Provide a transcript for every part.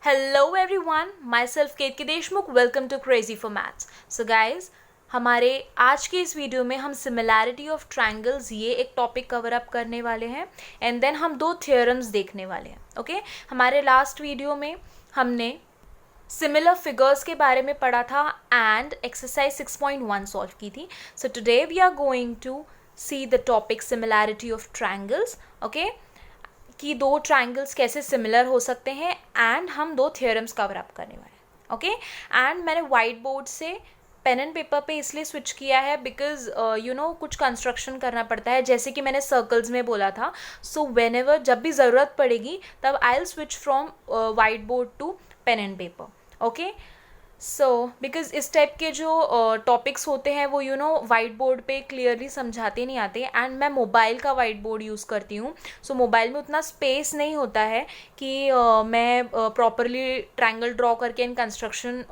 Hello everyone, myself Ketaki Deshmukh. Welcome to crazy for maths. So guys, हमारे आज के इस वीडियो में हम सिमिलैरिटी ऑफ ट्रायंगल्स ये एक टॉपिक कवर अप करने वाले हैं एंड देन हम दो थियोरम्स देखने वाले हैं. ओके हमारे लास्ट वीडियो में हमने सिमिलर फिगर्स के बारे में पढ़ा था एंड एक्सरसाइज 6.1 सॉल्व की थी. So today we are going to see the topic similarity of triangles. Okay कि दो ट्रायंगल्स कैसे सिमिलर हो सकते हैं एंड हम दो थियोरम्स कवर अप करने वाले हैं. ओके एंड मैंने वाइट बोर्ड से पेन एंड पेपर पे इसलिए स्विच किया है बिकॉज कुछ कंस्ट्रक्शन करना पड़ता है, जैसे कि मैंने सर्कल्स में बोला था. सो व्हेनेवर जब भी ज़रूरत पड़ेगी तब I will switch from white board to pen and paper. Okay so because इस टाइप के जो टॉपिक्स होते हैं वो वाइट बोर्ड पे क्लियरली समझाते नहीं आते एंड मैं मोबाइल का वाइट बोर्ड यूज़ करती हूँ. सो मोबाइल में उतना स्पेस नहीं होता है कि मैं प्रॉपरली ट्रायंगल ड्रॉ करके इन कंस्ट्रक्शन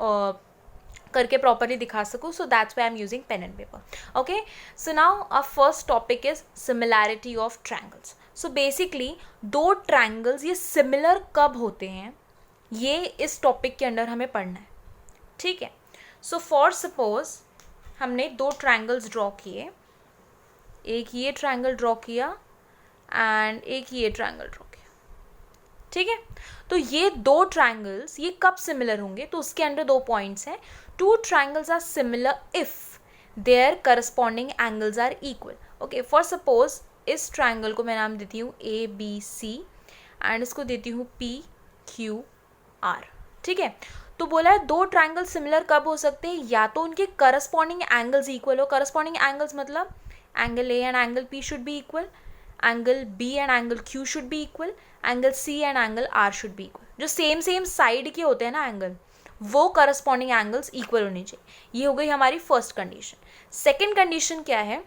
करके प्रॉपरली दिखा सकूँ. So that's why I am using pen and paper. Okay so now our first topic is similarity of triangles. So basically दो ट्रायंगल्स ये सिमिलर कब होते हैं ये इस टॉपिक के अंदर हमें पढ़ना है. ठीक है. सो फॉर सपोज हमने दो ट्रायंगल्स ड्रॉ किए, एक ये ट्रायंगल ड्रॉ किया एंड एक ये ट्रायंगल ड्रॉ किया. ठीक है. तो ये दो ट्रायंगल्स ये कब सिमिलर होंगे, तो उसके अंदर दो पॉइंट्स हैं. Two triangles are similar if their corresponding angles are equal. Okay for suppose इस ट्रायंगल को मैं नाम देती हूँ ABC एंड इसको देती हूँ PQR. ठीक है. तो बोला है दो ट्रायंगल सिमिलर कब हो सकते हैं, या तो उनके करस्पॉन्डिंग एंगल्स इक्वल हो. करस्पॉन्डिंग एंगल्स मतलब angle A and angle P should be equal, angle B and angle Q should be equal, angle C and angle R should be equal. जो सेम साइड के होते हैं ना angle, वो corresponding angles equal होने चाहिए. ये हो गई हमारी फर्स्ट कंडीशन. सेकेंड कंडीशन क्या है,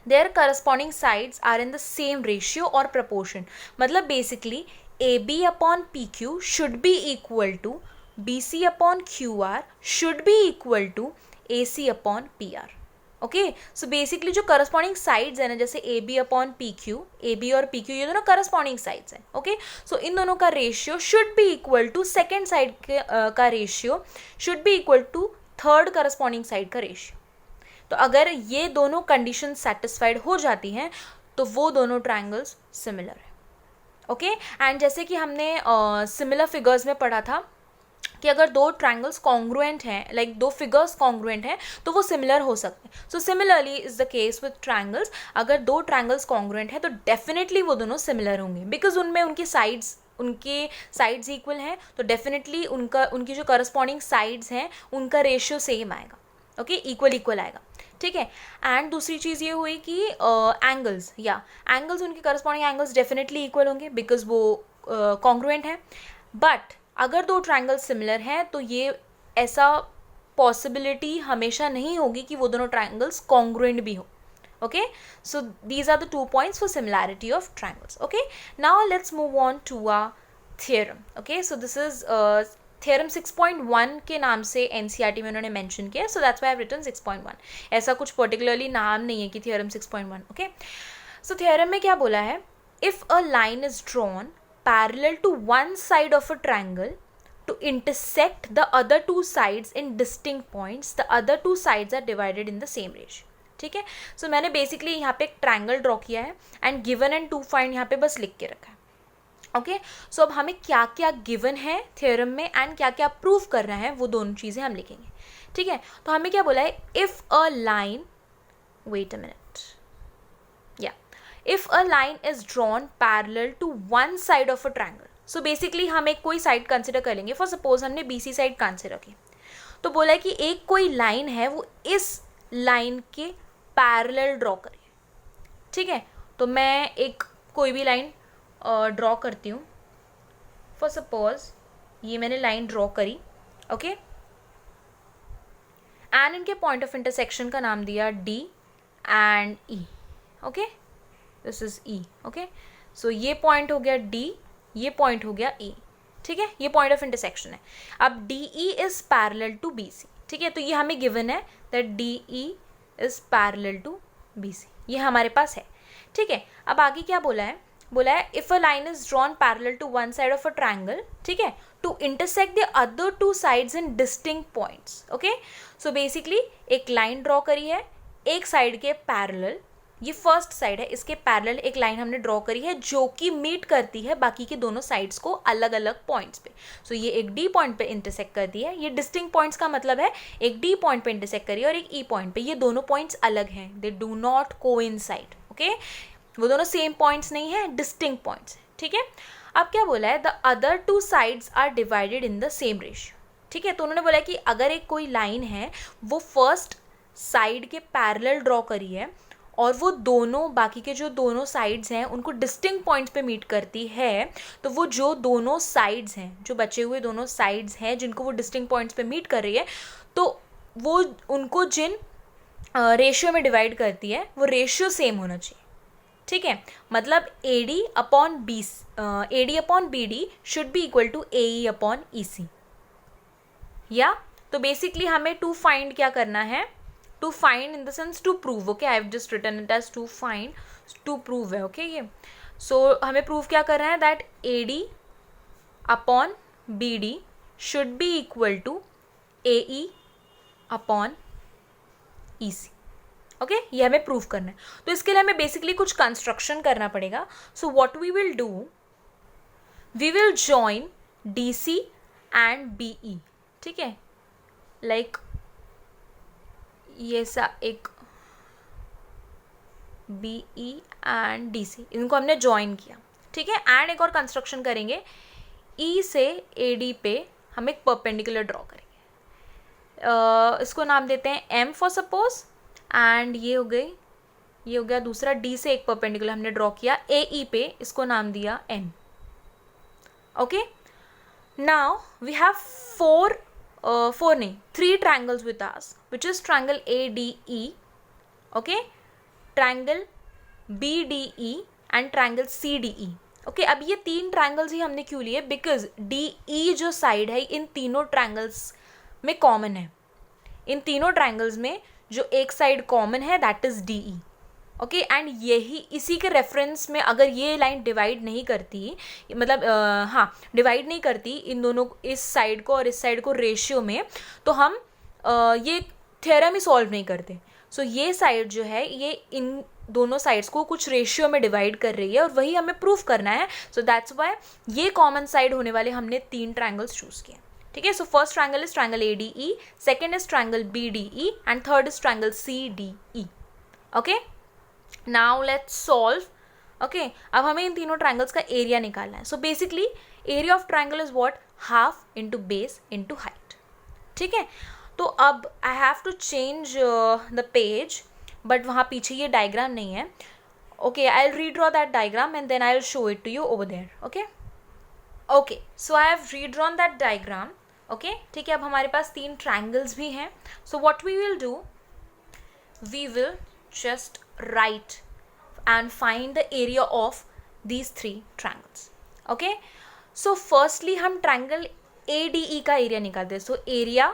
their corresponding sides are in the same ratio और प्रपोर्शन. मतलब basically AB upon PQ should be equal to BC upon QR should be equal to AC upon PR. Okay so basically जो corresponding sides है ना, जैसे AB upon PQ, AB और PQ ये दोनों corresponding sides हैं. Okay so इन दोनों का ratio should be equal to second side का ratio should be equal to third corresponding side का रेशियो. तो अगर ये दोनों कंडीशन सेटिस्फाइड हो जाती हैं तो वो दोनों ट्रायंगल्स सिमिलर है. ओके एंड जैसे कि हमने सिमिलर फिगर्स में पढ़ा था कि अगर दो ट्रायंगल्स कॉन्ग्रुएंट हैं, लाइक दो फिगर्स कॉन्ग्रुएंट हैं, तो वो सिमिलर हो सकते हैं. So similarly is the case with triangles. अगर दो ट्रायंगल्स कॉन्ग्रुएंट हैं तो डेफिनेटली वो दोनों सिमिलर होंगे बिकॉज उनमें उनके साइड्स इक्वल हैं. तो डेफिनेटली उनकी जो करस्पॉन्डिंग साइड्स हैं उनका रेशियो सेम आएगा. ओके इक्वल आएगा. ठीक है. एंड दूसरी चीज़ ये हुई कि एंगल्स उनके करस्पॉन्डिंग एंगल्स डेफिनेटली इक्वल होंगे बिकॉज वो कॉन्ग्रुएंट हैं. बट अगर दो ट्रायंगल सिमिलर हैं तो ये ऐसा पॉसिबिलिटी हमेशा नहीं होगी कि वो दोनों ट्रायंगल्स कॉन्ग्रुएंट भी हो. Okay so these are the 2 points for similarity of triangles. Okay now let's move on to a theorem. Okay so this is theorem 6.1 के नाम से NCERT में उन्होंने मेंशन किया. So that's why I have written 6.1. ऐसा कुछ particularly नाम नहीं है कि थियरम 6.1. ओके सो थियरम में क्या बोला है, if a line is drawn parallel to one side of a triangle to intersect the other two sides in distinct points, the other two sides are divided in the same ratio. ठीक है. सो मैंने basically यहाँ पे एक triangle draw किया है and given and to find यहाँ पे बस लिख के रखा है. ओके सो अब हमें क्या क्या गिवन है थियरम में एंड क्या क्या प्रूव करना है वो दोनों चीज़ें हम लिखेंगे. ठीक है. तो हमें क्या बोला है, if a line, wait a minute, if a line is drawn parallel to one side of a triangle. so basically हम एक कोई साइड कंसिडर कर लेंगे. फॉर सपोज हमने BC साइड कंसिडर की, तो बोला है कि एक कोई लाइन है वो इस लाइन के पैरेलल ड्रॉ करिए. ठीक है. तो मैं एक कोई भी लाइन ड्रॉ करती हूँ. फॉर सपोज ये मैंने लाइन ड्रॉ करी. ओके एंड इनके पॉइंट ऑफ इंटरसेक्शन का नाम दिया D and E. Okay this is E. Okay so ये पॉइंट हो गया D, ये पॉइंट हो गया E. ठीक है. ये पॉइंट ऑफ इंटरसेक्शन है. अब DE is parallel to BC. ठीक है. तो ये हमें गिवन है that DE is parallel to BC. ये हमारे पास है. ठीक है. अब आगे क्या बोला है, बोला है if a line is drawn parallel to one side of a triangle, ठीक है, to intersect the other two sides in distinct points. Okay, so basically एक लाइन ड्रॉ करी है एक साइड के पैरेलल, ये फर्स्ट साइड है, इसके पैरेलल एक लाइन हमने ड्रॉ करी है जो कि मीट करती है बाकी के दोनों साइड्स को अलग अलग पॉइंट्स पे. सो ये एक डी पॉइंट पे इंटरसेक्ट करती है. ये डिस्टिंक्ट पॉइंट्स का मतलब है एक डी पॉइंट पे इंटरसेक्ट करी है और एक ई पॉइंट पे. ये दोनों पॉइंट्स अलग हैं, they do not coincide. Okay, वो दोनों सेम पॉइंट्स नहीं है, डिस्टिंक्ट पॉइंट्स है. ठीक है, अब क्या बोला है, the other two sides are divided in the same ratio. ठीक है, तो उन्होंने बोला कि अगर एक कोई लाइन है वो फर्स्ट साइड के पैरेलल ड्रॉ करी है और वो दोनों बाकी के जो दोनों साइड्स हैं उनको डिस्टिंक्ट पॉइंट्स पे मीट करती है, तो वो जो दोनों साइड्स हैं, जो बचे हुए दोनों साइड्स हैं जिनको वो डिस्टिंक्ट पॉइंट्स पे मीट कर रही है, तो वो उनको जिन रेशियो में डिवाइड करती है वो रेशियो सेम होना चाहिए. ठीक है, मतलब AD upon BD should be equal to AE upon EC. या तो बेसिकली हमें टू फाइंड क्या करना है, to find in the sense to prove. Okay, I have just written it as to find, to prove है. Okay, ये so हमें prove क्या करना है, that AD upon BD should be equal to AE upon EC. Okay, ये हमें prove करना है. तो इसके लिए हमें बेसिकली कुछ कंस्ट्रक्शन करना पड़ेगा. So what we will do, we will join DC and BE. ठीक है, लाइक ये सा एक BE एंड DC, इनको हमने ज्वाइन किया. ठीक है, एंड एक और कंस्ट्रक्शन करेंगे, E से AD पे हम एक परपेंडिकुलर ड्रॉ करेंगे. इसको नाम देते हैं M फॉर सपोज, एंड ये हो गया दूसरा. D से एक परपेंडिकुलर हमने ड्रॉ किया AE पे, इसको नाम दिया N. Okay, now we have three triangles with us, which is triangle ADE, okay, triangle BDE and triangle CDE. okay, अब ये तीन ट्रायंगल्स ही हमने क्यों लिए, बिकॉज DE जो साइड है इन तीनों ट्रायंगल्स में कॉमन है. इन तीनों ट्रायंगल्स में जो एक साइड कॉमन है that is DE. Okay, and यही इसी के रेफरेंस में अगर ये लाइन डिवाइड नहीं करती, मतलब डिवाइड नहीं करती इन दोनों, इस साइड को और इस साइड को रेशियो में, तो हम ये थ्योरम ही सॉल्व नहीं करते. सो ये साइड जो है ये इन दोनों साइड्स को कुछ रेशियो में डिवाइड कर रही है और वही हमें प्रूफ करना है. सो दैट्स वाई ये कॉमन साइड होने वाले हमने तीन ट्रायंगल्स चूज़ किए. ठीक है, so first triangle is triangle ADE, second is triangle BDE and third is triangle CDE. Okay, now let's solve. Okay, अब हमें इन तीनों ट्रायंगल्स का एरिया निकालना है. So basically area of triangle is what, half into base into height. ठीक है, तो अब I have to change the page, but वहाँ पीछे ये डायग्राम नहीं है. Okay, I will redraw that diagram and then I will show it to you over there. Okay, so I have redrawn that diagram. Okay, ठीक है, अब हमारे पास तीन ट्रायंगल्स भी हैं. So what we will do, we will just write and find the area of these three triangles. Okay, so firstly हम triangle ADE का एरिया निकालते हैं. So area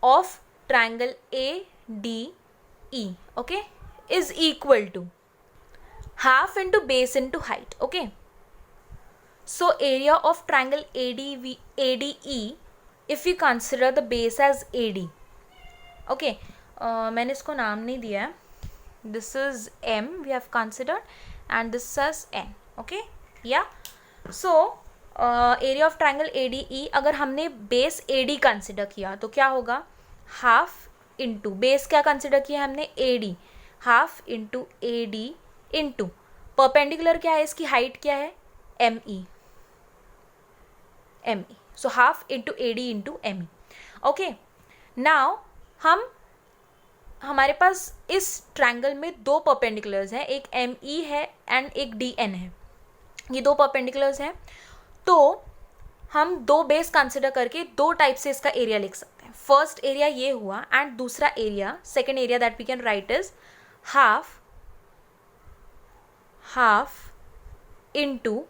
of triangle ADE, okay, is equal to half into base into height. Okay, so area of triangle ADE if we consider the base as AD. Okay, मैंने इसको नाम नहीं दिया है. This is M we have considered and this is N. Okay, yeah. So area of triangle ADE, अगर हमने base AD consider किया तो क्या होगा, हाफ इंटू बेस क्या कंसिडर किया हमने AD, half into AD into perpendicular क्या है, इसकी हाइट क्या है ME. सो half into AD into ME. Okay, now हमारे पास इस ट्रायंगल में दो परपेंडिकुलर्स हैं, एक ME है एंड एक DN है. ये दो परपेंडिकुलर्स हैं, तो हम दो बेस कंसिडर करके दो टाइप से इसका एरिया लिख सकते हैं. फर्स्ट एरिया ये हुआ एंड दूसरा area, second area that we can write is half into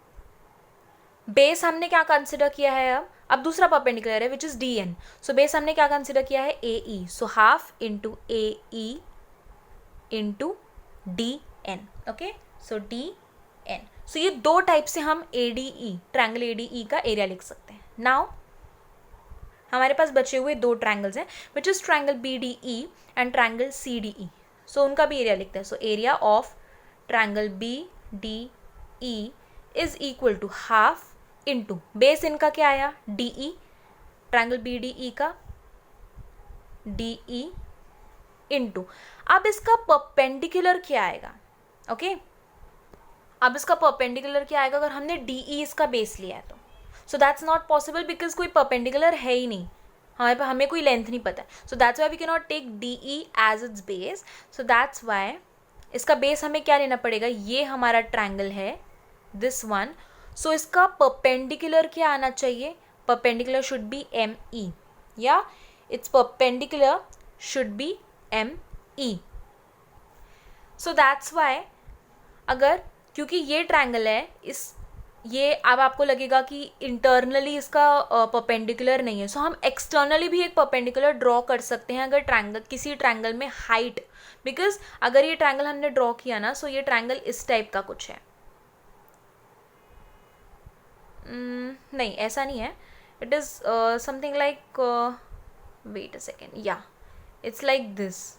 base हमने क्या कंसिडर किया है, अब दूसरा परपेंडिकुलर है which is DN. So base हमने क्या कंसिडर किया है AE. So half into AE into DN. Okay, so DN. So ये दो टाइप से हम ADE, ट्रायंगल ADE का एरिया लिख सकते हैं. नाउ हमारे पास बचे हुए दो ट्रायंगल्स हैं which is triangle BDE and triangle CDE. So उनका भी एरिया लिखते हैं. So area of triangle BDE is equal to half into base इनका क्या आया DE, ट्रायंगल BDE का DE इंटू, अब इसका परपेंडिकुलर क्या आएगा. ओके अब इसका परपेंडिकुलर क्या आएगा अगर हमने DE इसका बेस लिया है तो. So that's not possible because कोई परपेंडिकुलर है ही नहीं, हमें कोई लेंथ नहीं पता है. So that's why we can not take DE as its base. So that's why इसका बेस हमें क्या लेना पड़ेगा, ये हमारा ट्रायंगल है दिस वन. सो इसका परपेंडिकुलर क्या आना चाहिए, परपेंडिकुलर शुड बी ME या it's perpendicular should be ME. So that's Y अगर क्योंकि ये ट्रायंगल है ये अब आपको लगेगा कि इंटरनली इसका परपेंडिकुलर नहीं है. सो हम एक्सटर्नली भी एक परपेंडिकुलर ड्रॉ कर सकते हैं अगर किसी ट्रायंगल में हाइट, बिकॉज अगर ये ट्रायंगल हमने ड्रॉ किया ना, सो ये ट्रायंगल इस टाइप का कुछ है. नहीं ऐसा नहीं है, it is something like wait a second, या इट्स लाइक दिस.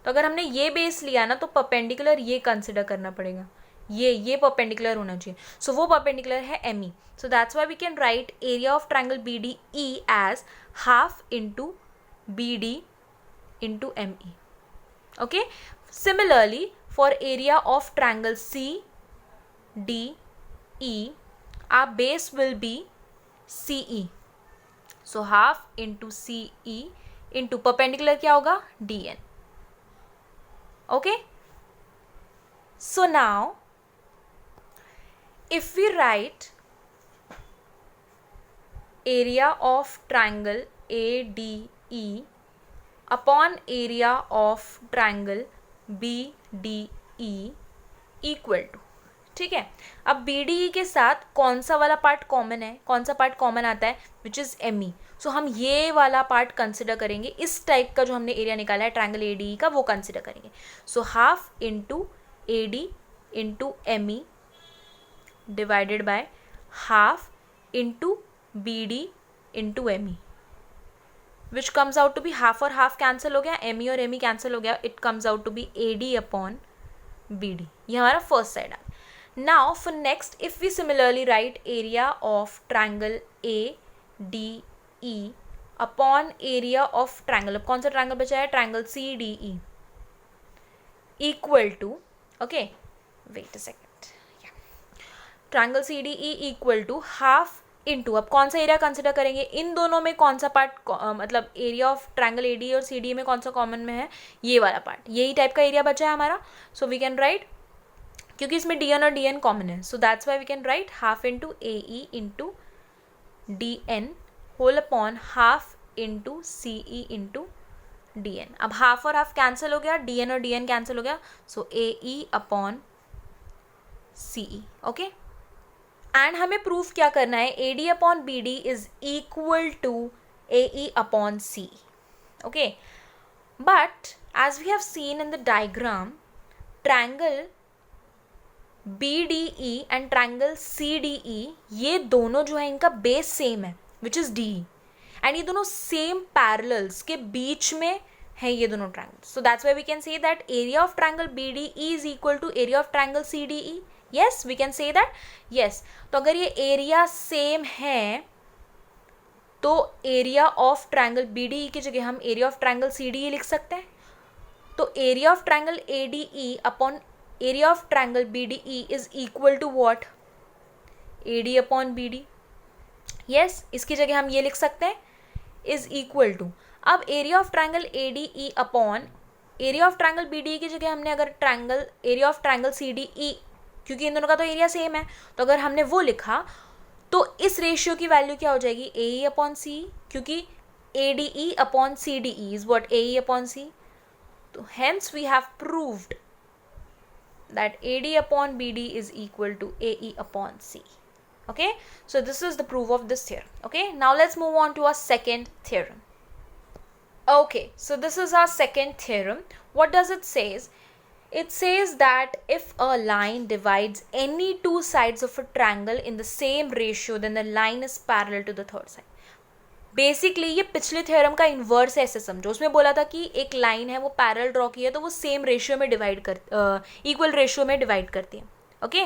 तो अगर हमने ये बेस लिया ना तो परपेंडिकुलर ये कंसिडर करना पड़ेगा, ये परपेंडिकुलर होना चाहिए. सो वो परपेंडिकुलर है ME. So that's why we can write area of triangle BDE as half into BD into ME. Okay similarly for area of triangle CDE our base will be CE. So half into CE into perpendicular क्या होगा DN. Okay. So now if we write area of triangle ADE upon area of triangle BDE equal to, ठीक है. अब BDE के साथ कौन सा वाला पार्ट कॉमन है, कौन सा पार्ट कॉमन आता है, विच इज़ ME. सो हम ये वाला पार्ट कंसिडर करेंगे, इस टाइप का जो हमने एरिया निकाला है ट्रायंगल ADE का वो कंसिडर करेंगे. So half into AD into ME divided by half into BD into ME which comes out to be half और हाफ कैंसिल हो गया, ME और ME कैंसिल हो गया, it comes out to be AD upon BD. ये हमारा first side है. Now for next, if we similarly write area of triangle ADE upon area of triangle, अब कौन सा ट्रायंगल बचा है, triangle CDE equal to, okay wait a second, triangle CDE equal to half into, अब कौन सा area consider करेंगे, इन दोनों में कौन सा पार्ट मतलब एरिया ऑफ ट्रायंगल ADE और CDE में कौन सा कॉमन में है, ये वाला पार्ट, यही टाइप का एरिया बचा है हमारा. सो वी कैन राइट, क्योंकि इसमें DN और DN कॉमन है, so that's why we can write half into AE into DN whole upon half into CE into DN. अब हाफ और हाफ कैंसिल हो गया, DN और DN कैंसिल हो गया, so AE upon CE. Okay and हमें proof क्या करना है, AD upon BD is equal to AE upon CE. Okay but as we have seen in the diagram, triangle BDE and triangle CDE ये दोनों जो है इनका बेस सेम है विच इज़ DE, एंड ये दोनों सेम पैरेलल्स के बीच में है ये दोनों triangles. So that's why we can say that area of triangle BDE is equal to area of triangle CDE. Yes we can say that. Yes तो अगर ये एरिया सेम है तो एरिया ऑफ ट्रायंगल BDE की जगह हम area of triangle CDE लिख सकते हैं. तो area of triangle ADE upon area of triangle BDE is equal to what, AD upon BD. Yes इसकी जगह हम ये लिख सकते हैं इज इक्वल टू, अब area of triangle ADE upon area of triangle BDE की जगह हमने अगर triangle area of triangle CDE, क्योंकि इन दोनों का तो एरिया सेम है, तो अगर हमने वो लिखा तो इस रेशियो की वैल्यू क्या हो जाएगी, AE अपॉन CE, क्योंकि ADE upon CDE is what AE upon CE. तो hence we have proved that AD upon BD is equal to AE upon CE. Okay, so this is the proof of this theorem. Okay, now let's move on to our second theorem. Okay, so this is our second theorem. What does it says? It says that if a line divides any two sides of a triangle in the same ratio, then the line is parallel to the third side. Basically ये पिछले theorem का inverse है, ऐसे समझो. उसमें बोला था कि एक लाइन है वो पैरेलल ड्रॉ की है तो वो सेम रेशियो में डिवाइड कर इक्वल रेशियो में डिवाइड करती है. ओके,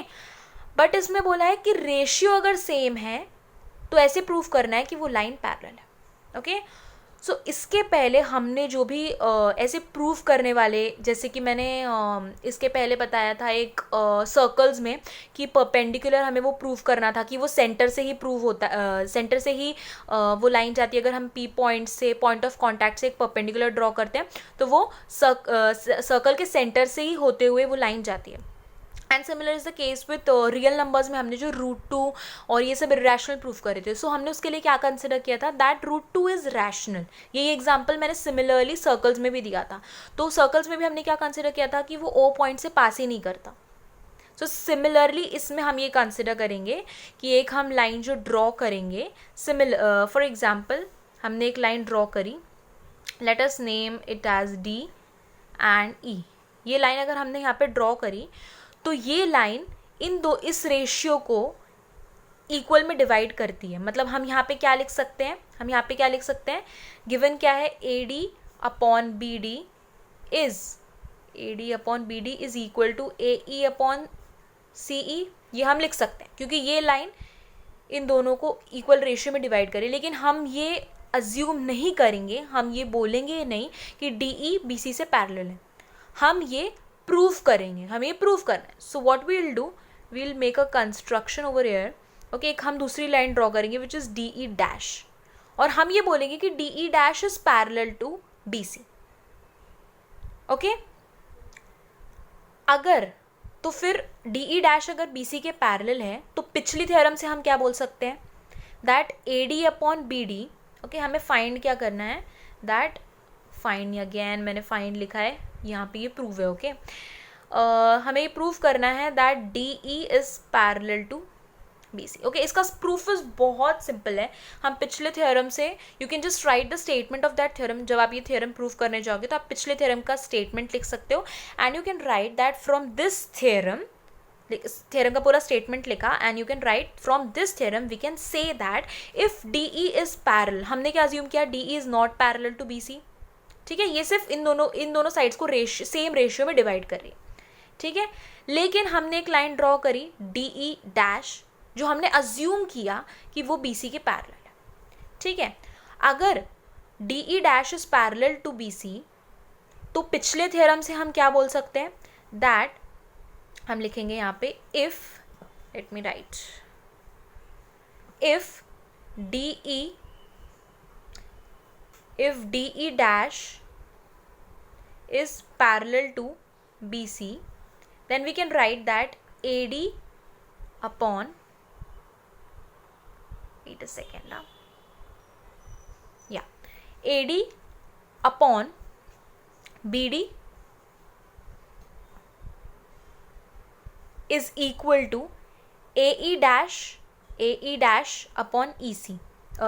बट इसमें बोला है कि रेशियो अगर सेम है तो ऐसे प्रूव करना है कि वो लाइन पैरेलल है. ओके, सो इसके पहले हमने जो भी ऐसे प्रूव करने वाले, जैसे कि मैंने इसके पहले बताया था एक सर्कल्स में कि परपेंडिकुलर हमें वो प्रूव करना था कि वो सेंटर से ही प्रूव होता, सेंटर से ही वो लाइन जाती है. अगर हम पी पॉइंट से, पॉइंट ऑफ कॉन्टैक्ट से एक परपेंडिकुलर ड्रॉ करते हैं तो वो सर्कल के सेंटर से ही होते हुए वो लाइन जाती है. And similar is the case with real numbers में हमने जो √2 और ये सब इरेशनल प्रूफ करे थे. सो हमने उसके लिए क्या कंसिडर किया था, दैट √2 इज रैशनल. ये एग्जांपल मैंने सिमिलरली सर्कल्स में भी दिया था. तो सर्कल्स में भी हमने क्या कंसिडर किया था कि वो ओ पॉइंट से पास ही नहीं करता. सो सिमिलरली इसमें हम ये कंसिडर करेंगे कि एक हम लाइन जो ड्रॉ करेंगे, फॉर एग्जाम्पल हमने एक लाइन ड्रॉ करी, let us name it as D and E. ये लाइन अगर हमने यहाँ पे ड्रॉ करी तो ये लाइन इस रेशियो को इक्वल में डिवाइड करती है. मतलब हम यहाँ पे क्या लिख सकते हैं, गिवन क्या है, AD upon BD is equal to AE upon CE. ये हम लिख सकते हैं क्योंकि ये लाइन इन दोनों को इक्वल रेशियो में डिवाइड करे. लेकिन हम ये अज्यूम नहीं करेंगे, हम ये बोलेंगे नहीं कि DE BC से पैरेलल है. हम ये प्रूव करेंगे, हमें ये प्रूव करना है. So what we will do, we will make a construction over here. Okay, एक हम दूसरी लाइन ड्रॉ करेंगे विच इज DE डैश, और हम ये बोलेंगे कि DE dash is parallel to BC. Okay, अगर तो फिर DE डैश अगर BC के पैरेलल है तो पिछली थ्योरम से हम क्या बोल सकते हैं, that AD upon BD. Okay, हमें फाइंड क्या करना है, दैट फाइंड, अगेन मैंने फाइंड लिखा है यहाँ पे, ये प्रूव है. ओके, हमें ये प्रूव करना है that DE is parallel to BC. Okay, इसका प्रूफ इज बहुत सिंपल है. हम पिछले थ्योरम से, you can just write the statement of that theorem. जब आप ये थ्योरम प्रूव करने जाओगे तो आप पिछले थ्योरम का स्टेटमेंट लिख सकते हो and you can write that from this theorem का पूरा स्टेटमेंट लिखा and you can write from this theorem we can say that if DE is parallel. हमने क्या अज्यूम किया, DE is not parallel to BC. ठीक है, ये सिर्फ इन दोनों साइड्स को सेम रेशियो में डिवाइड कर रही है. ठीक है, लेकिन हमने एक लाइन ड्रॉ करी DE डैश, जो हमने अज्यूम किया कि वो BC के पैरेलल है. ठीक है, अगर DE dash is parallel to BC तो पिछले थ्योरम से हम क्या बोल सकते हैं, दैट हम लिखेंगे यहाँ पे if, late me right, if DE dash is parallel to BC, then we can write that AD upon, wait a second now, yeah, AD upon BD is equal to AE dash upon EC,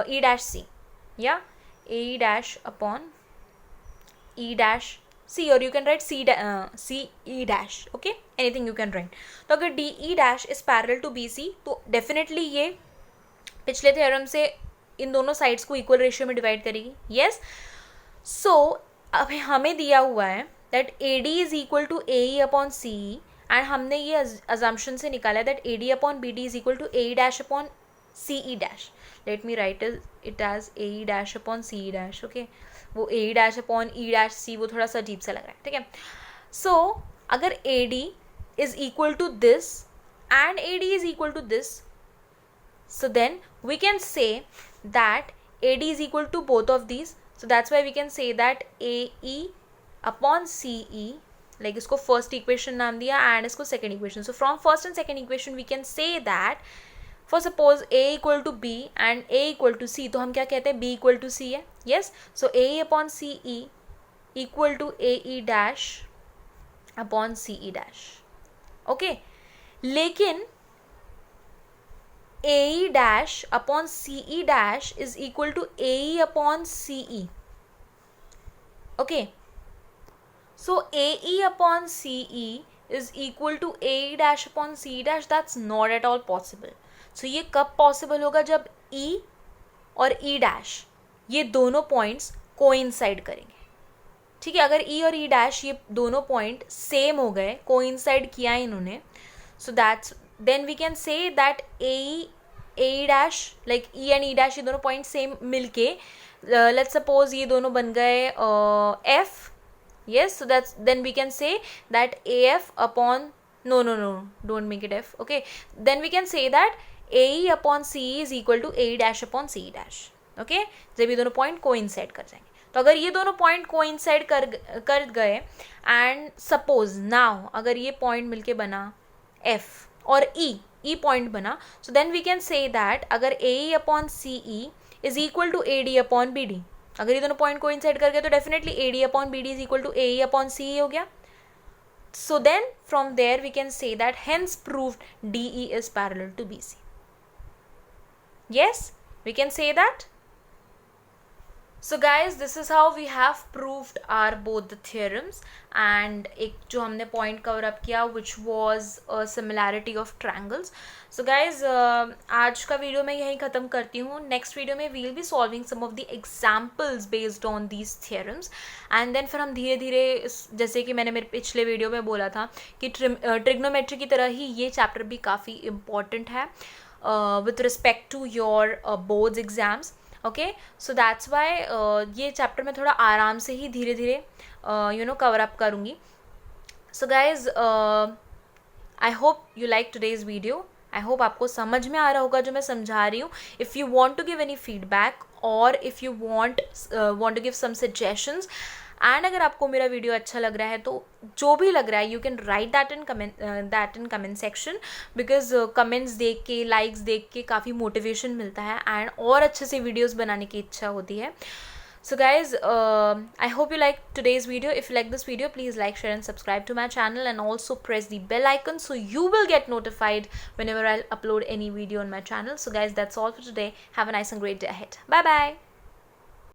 E dash C, yeah, AE dash upon E dash C, or you can write CE dash. okay, anything you can write. तो अगर DE dash is parallel to BC तो definitely ये पिछले theorem से इन दोनों sides को equal ratio में डिवाइड करेगी. यस, सो अब हमें दिया हुआ है that AD is equal to AE upon CE and हमने ये अजम्पशन से निकाला है that AD upon BD is equal to AE dash upon CE dash. Let me write it as AE dash upon CE dash. Okay, वो AE dash upon E dash C वो थोड़ा सा अजीब सा लग रहा है. ठीक है, सो अगर AD is equal to this and AD is equal to this, so then we can say that AD is equal to both of these. So that's why we can say that AE upon CE, like इसको first equation नाम दिया and इसको second equation. So from first and second equation we can say that for suppose A equal to B and A equal to C, तो हम क्या कहते हैं, B equal to C है. Yes, so AE upon CE equal to AE dash upon CE dash. Okay, लेकिन AE dash upon CE dash is equal to AE upon CE. Okay, So AE upon CE is equal to AE dash upon CE dash. That's not at all possible. So ये कब possible होगा, जब E और E dash ये दोनों points coincide करेंगे. ठीक है, अगर E और E dash ये दोनों point same हो गए, coincide किया इन्होंने, so that's then we can say that AE dash like E and E dash ये दोनों point same मिलके let's suppose ये दोनों बन गए F. Yes, so that's then we can say that AF upon no don't make it F. Okay, then we can say that AE upon CE is equal to AE dash upon CE dash. Okay, जब ये दोनों point coincide कर जाएंगे, तो अगर ये दोनों point coincide कर गए and suppose now अगर ये point मिलके बना F और E point बना, so then we can say that अगर AE upon CE is equal to AD upon BD, अगर ये दोनों पॉइंट कोइंसाइड कर गए तो definitely AD upon BD is equal to AE upon CE हो गया. So then from there we can say that hence proved DE is parallel to BC. Yes, we can say that. So guys, this is how we have proved our both the theorems, and एक जो हमने point cover up किया which was a similarity of triangles. So guys, आज का video मैं यहीं ख़त्म करती हूँ. नेक्स्ट वीडियो में we'll be solving some of the examples based on these theorems, and then फिर हम धीरे धीरे, जैसे कि मैंने मेरे पिछले वीडियो में बोला था कि ट्रिग्नोमेट्री की तरह ही ये चैप्टर भी काफ़ी important है with respect to your boards exams. Okay, so that's why ये चैप्टर मैं थोड़ा आराम से ही धीरे धीरे कवर अप करूँगी. So guys, I hope you like today's video. I hope आपको समझ में आ रहा होगा जो मैं समझा रही हूँ. If you want to give any feedback और if you want to give some suggestions, and अगर आपको मेरा वीडियो अच्छा लग रहा है तो जो भी लग रहा है you can write that in comment section, because comments देख के, लाइक्स देख के काफ़ी मोटिवेशन मिलता है एंड और अच्छे से वीडियोस बनाने की इच्छा होती है. So guys, I hope you like today's video. If you like this video, please like, share and subscribe to my channel, and also press the bell icon so you will get notified whenever I'll upload any video on my channel. So guys, that's all for today. Have a nice and great day ahead. Bye bye.